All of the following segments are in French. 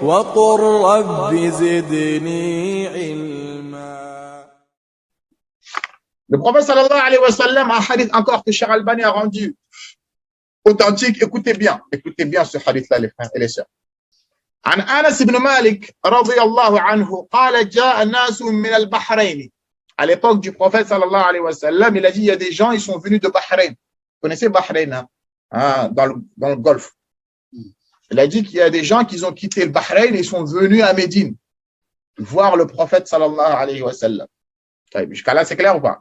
وقل رب زدني علما. Le prophète sallallahu alayhi wa sallam, un hadith encore que Cheikh Albani a rendu authentique. Écoutez bien ce hadith-là, les frères et les sœurs. عن أنس بن مالك رضي الله عنه قال جاء ناس من البحرين. À l'époque du prophète sallallahu alayhi wa sallam, il a dit il y a des gens, ils sont venus de Bahreïn. Vous connaissez Bahreïn, hein? Dans le Golfe. Il a dit qu'il y a des gens qui ont quitté le Bahreïn et ils sont venus à Médine voir le prophète sallallahu alayhi wa sallam. Jusqu'à là, c'est clair ou pas?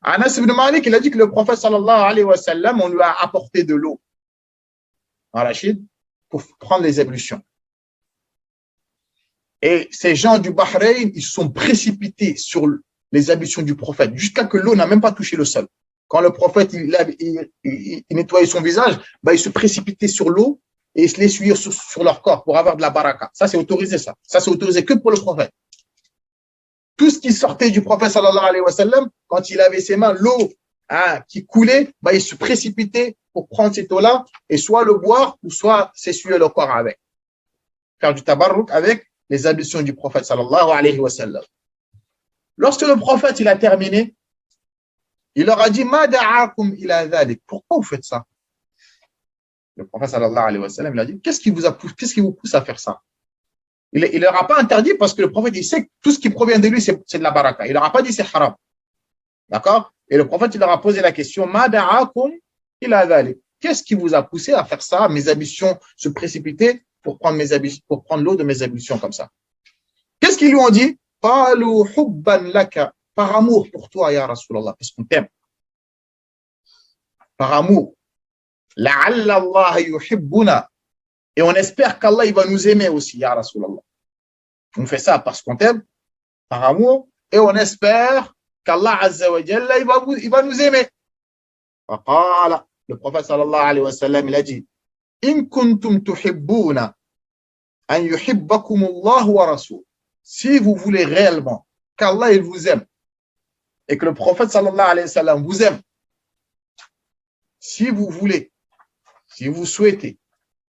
Anas ibn Malik, il a dit que le prophète sallallahu alayhi wa sallam, on lui a apporté de l'eau en Rachid pour prendre les ablutions. Et ces gens du Bahreïn, ils sont précipités sur les ablutions du prophète jusqu'à que l'eau n'a même pas touché le sol. Quand le prophète il nettoyait son visage, il se précipitait sur l'eau et il se l'essuyait sur leur corps pour avoir de la baraka. Ça, c'est autorisé, ça. Ça, c'est autorisé que pour le prophète. Tout ce qui sortait du prophète sallallahu alayhi wa sallam, quand il avait ses mains, l'eau qui coulait, il se précipitait pour prendre cette eau-là et soit le boire ou soit s'essuyer le corps avec. Faire du tabarruk avec les ablutions du prophète sallallahu alayhi wa sallam. Lorsque le prophète il a terminé, il leur a dit Ma da'akum ila dhalik. Pourquoi vous faites ça? Le prophète sallallahu alayhi wa sallam il a dit qu'est-ce qui vous pousse à faire ça? Il leur a pas interdit parce que le prophète il sait que tout ce qui provient de lui c'est de la baraka. Il leur a pas dit c'est haram. D'accord? Et le prophète il leur a posé la question Ma da'akum ila dhalik. Qu'est-ce qui vous a poussé à faire ça? Mes ablutions se précipiter pour prendre l'eau de mes ablutions comme ça. Qu'est-ce qu'ils lui ont dit? Qalu hubban laka, par amour pour toi ya Rasulallah, parce qu'on t'aime. Par amour. La'alla Allah yuhibbuna. Et on espère qu'Allah il va nous aimer aussi ya Rasulallah. On fait ça parce qu'on t'aime, par amour, et on espère qu'Allah azza wa jalla il va nous aimer. Faqala, le prophète sallallahu alayhi wa sallam il a dit In kuntum tuhibbuna an yuhibbakum Allah wa rasul. Si vous voulez réellement qu'Allah il vous aime et que le prophète sallallahu alayhi wa sallam vous aime, si vous voulez, si vous souhaitez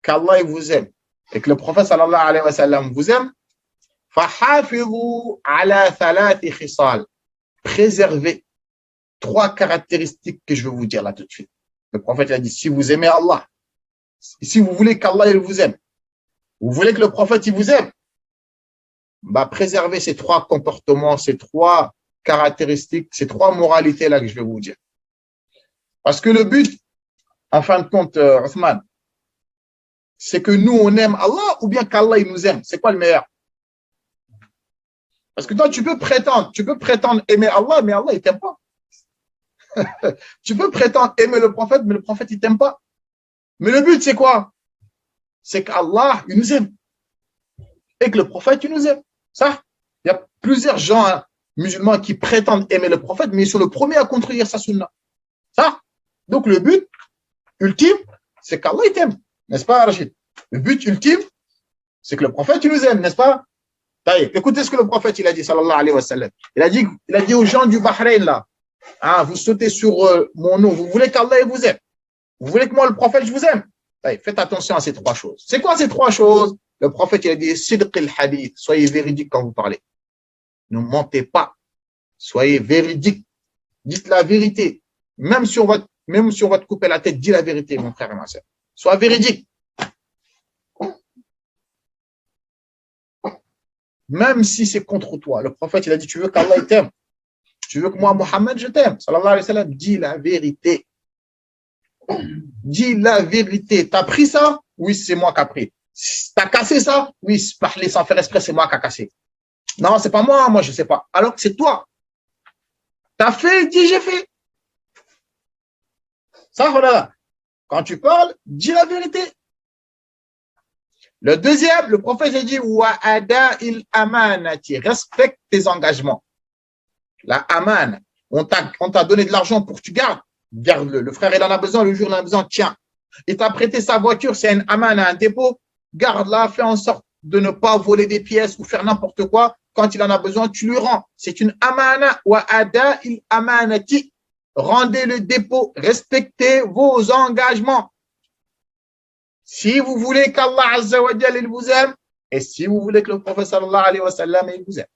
qu'Allah il vous aime et que le prophète sallallahu alayhi wa sallam vous aime, فحافظوا على ثلاث خصال. Préservez trois caractéristiques que je vais vous dire là tout de suite. Le prophète a dit si vous aimez Allah, si vous voulez qu'Allah il vous aime, vous voulez que le prophète il vous aime, préservez ces trois comportements, ces trois caractéristiques, ces trois moralités là que je vais vous dire. Parce que le but, en fin de compte, Othman, c'est que nous on aime Allah ou bien qu'Allah il nous aime. C'est quoi le meilleur? Parce que toi tu peux prétendre aimer Allah, mais Allah il t'aime pas. Tu peux prétendre aimer le prophète, mais le prophète il t'aime pas. Mais le but c'est quoi? C'est qu'Allah il nous aime et que le prophète il nous aime. Ça, il y a plusieurs gens musulmans qui prétendent aimer le prophète, mais ils sont le premier à contredire sa sunna. Ça. Donc le but ultime, c'est qu'Allah il t'aime, n'est-ce pas, Rachid? Le but ultime, c'est que le prophète il nous aime, n'est-ce pas? Écoutez ce que le prophète il a dit, sallallahu alayhi wa sallam. Il a dit aux gens du Bahreïn là, vous sautez sur mon nom, vous voulez qu'Allah il vous aime, vous voulez que moi le prophète je vous aime. Faites attention à ces trois choses. C'est quoi ces trois choses? Le prophète il a dit sidq al-hadith, soyez véridique quand vous parlez. Ne mentez pas. Soyez véridique. Dites la vérité. Même si on va te couper la tête, dis la vérité, mon frère et ma sœur. Sois véridique. Même si c'est contre toi. Le prophète il a dit tu veux qu'Allah il t'aime. Tu veux que moi, Mohammed, je t'aime. Sallallahu alayhi wa sallam, dis la vérité. Dis la vérité. T'as pris ça? Oui, c'est moi qui ai pris. T'as cassé ça? Oui, parler sans faire exprès, c'est moi qui ai cassé. Non, c'est pas moi, je sais pas. Alors que c'est toi. T'as fait, dis j'ai fait. Ça, voilà. Quand tu parles, dis la vérité. Le deuxième, le prophète a dit wa ada il amanati, respecte tes engagements. La amana, on t'a donné de l'argent pour que tu gardes. Garde-le. Le frère, il en a besoin, le jour, il en a besoin, tiens. Il t'a prêté sa voiture, c'est un amana, un dépôt. Garde-la, fais en sorte de ne pas voler des pièces ou faire n'importe quoi. Quand il en a besoin, tu lui rends. C'est une amana. Wa ada il amanati. Rendez le dépôt. Respectez vos engagements. Si vous voulez qu'Allah Azza wa Jalla il vous aime, et si vous voulez que le prophète sallallahu alayhi wa sallam il vous aime.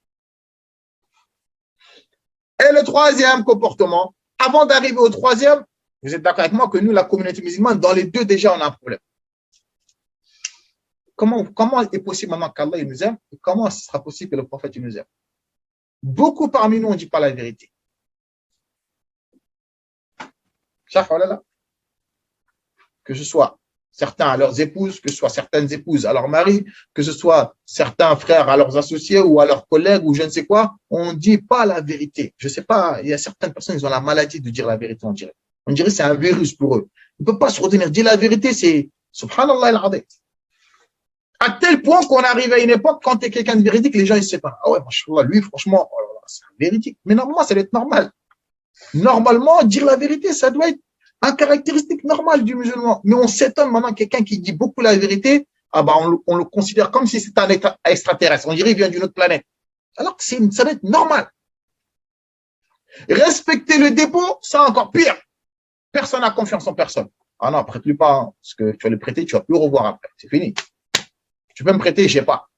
Et le troisième comportement, avant d'arriver au troisième, vous êtes d'accord avec moi que nous, la communauté musulmane, dans les deux déjà, on a un problème. Comment est possible maintenant qu'Allah nous aime et comment ce sera possible que le prophète nous aime? Beaucoup parmi nous, on ne dit pas la vérité. Que ce soit certains à leurs épouses, que ce soit certaines épouses à leurs maris, que ce soit certains frères à leurs associés ou à leurs collègues ou je ne sais quoi, on ne dit pas la vérité. Je ne sais pas, il y a certaines personnes, ils ont la maladie de dire la vérité, on dirait. On dirait que c'est un virus pour eux. Ils ne peuvent pas se retenir. Dire la vérité, c'est subhanallah al-azim. À tel point qu'on arrive à une époque, quand tu es quelqu'un de véridique, les gens, ils se séparent. Ah ouais, machallah, lui, franchement, oh là là, c'est un véridique. Mais normalement, ça doit être normal. Normalement, dire la vérité, ça doit être un caractéristique normal du musulman. Mais on s'étonne maintenant, quelqu'un qui dit beaucoup la vérité, ah bah on le considère comme si c'était un extraterrestre. On dirait qu'il vient d'une autre planète. Alors que ça doit être normal. Respecter le dépôt, ça encore pire. Personne n'a confiance en personne. Ah non, prête-lui pas, hein, parce que tu vas le prêter, tu vas plus le revoir après. C'est fini. Tu peux me prêter, je sais pas.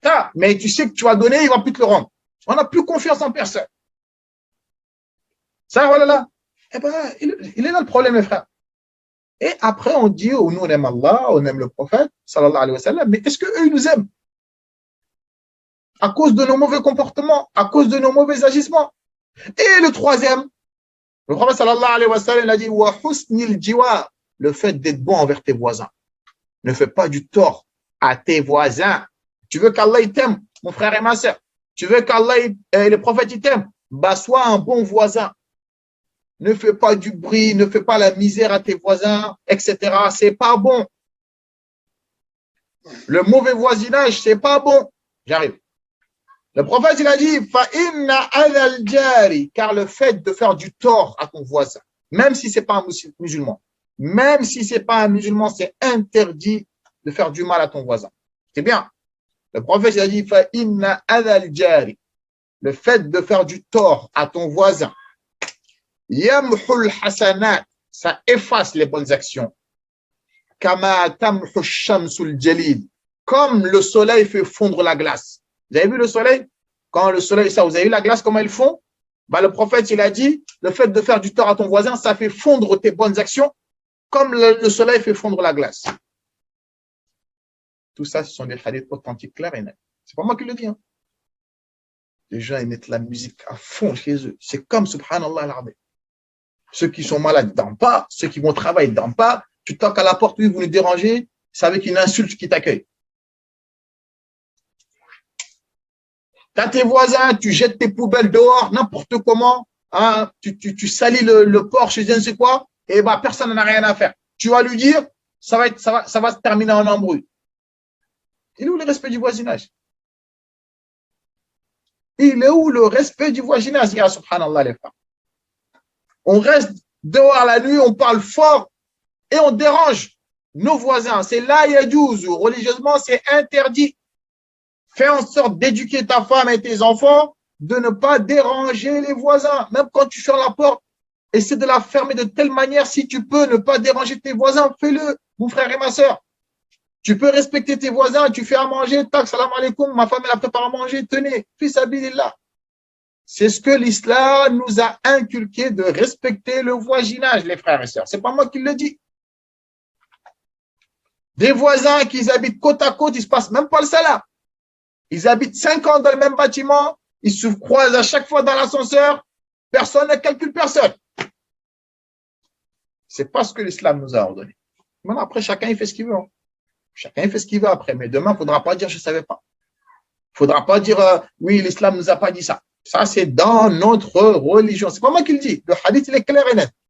Ça, mais tu sais que tu vas donner, il va plus te le rendre. On n'a plus confiance en personne. Ça, voilà là. Eh ben, il est là le problème, mes frères. Et après, on dit, oh, nous, on aime Allah, on aime le prophète, sallallahu alayhi wa sallam, mais est-ce qu'eux, ils nous aiment? À cause de nos mauvais comportements, à cause de nos mauvais agissements. Et le troisième, le prophète, sallallahu alayhi wa sallam, il a dit, wa husnil jiwar, le fait d'être bon envers tes voisins. Ne fais pas du tort à tes voisins. Tu veux qu'Allah t'aime, mon frère et ma soeur. Tu veux qu'Allah et le prophète t'aiment. Bah, sois un bon voisin. Ne fais pas du bruit, ne fais pas la misère à tes voisins, etc. C'est pas bon. Le mauvais voisinage, c'est pas bon. J'arrive. Le prophète, il a dit, car le fait de faire du tort à ton voisin, même si c'est pas un musulman, même si c'est pas un musulman, c'est interdit de faire du mal à ton voisin. C'est bien. Le prophète, il a dit, le fait de faire du tort à ton voisin, yamhul hasanat, ça efface les bonnes actions. Kama tamhu shamsul jalid, comme le soleil fait fondre la glace. Vous avez vu le soleil? Quand le soleil, ça, vous avez vu la glace, comment elle fond? Bah, le prophète, il a dit, le fait de faire du tort à ton voisin, ça fait fondre tes bonnes actions, comme le soleil fait fondre la glace. Tout ça, ce sont des hadiths authentiques, clairs et nets. C'est pas moi qui le dis, hein. Les gens, ils mettent la musique à fond chez eux. C'est comme, subhanallah al-azim. Ceux qui sont malades, dans pas. Ceux qui vont travailler, dans pas. Tu toques à la porte, oui, vous nous dérangez. C'est avec une insulte qui t'accueille. T'as tes voisins, tu jettes tes poubelles dehors, n'importe comment. Hein, tu salis le porche, je ne sais quoi. Et bah, personne n'en a rien à faire. Tu vas lui dire, ça va se terminer en embrouille. Il est où le respect du voisinage? Il est où le respect du voisinage? Ya subhanallah, les femmes. On reste dehors la nuit, on parle fort et on dérange nos voisins. C'est là, yajouz. Religieusement, c'est interdit. Fais en sorte d'éduquer ta femme et tes enfants de ne pas déranger les voisins. Même quand tu fermes la porte, essaie de la fermer de telle manière, si tu peux ne pas déranger tes voisins, fais-le, mon frère et ma soeur. Tu peux respecter tes voisins, tu fais à manger, tac, salam alaikum, ma femme elle a préparé à manger, tenez, fils habilillah. C'est ce que l'islam nous a inculqué de respecter le voisinage, les frères et sœurs. C'est pas moi qui le dis. Des voisins qui habitent côte à côte, ils se passent même pas le salam. Ils habitent 5 ans dans le même bâtiment, ils se croisent à chaque fois dans l'ascenseur, personne ne calcule personne. C'est pas ce que l'islam nous a ordonné. Maintenant, après, chacun il fait ce qu'il veut. Hein. Chacun il fait ce qu'il veut après. Mais demain, il ne faudra pas dire je ne savais pas. Il ne faudra pas dire oui, l'islam ne nous a pas dit ça. Ça, c'est dans notre religion. C'est pas moi qui le dis. Le hadith, il est clair et net.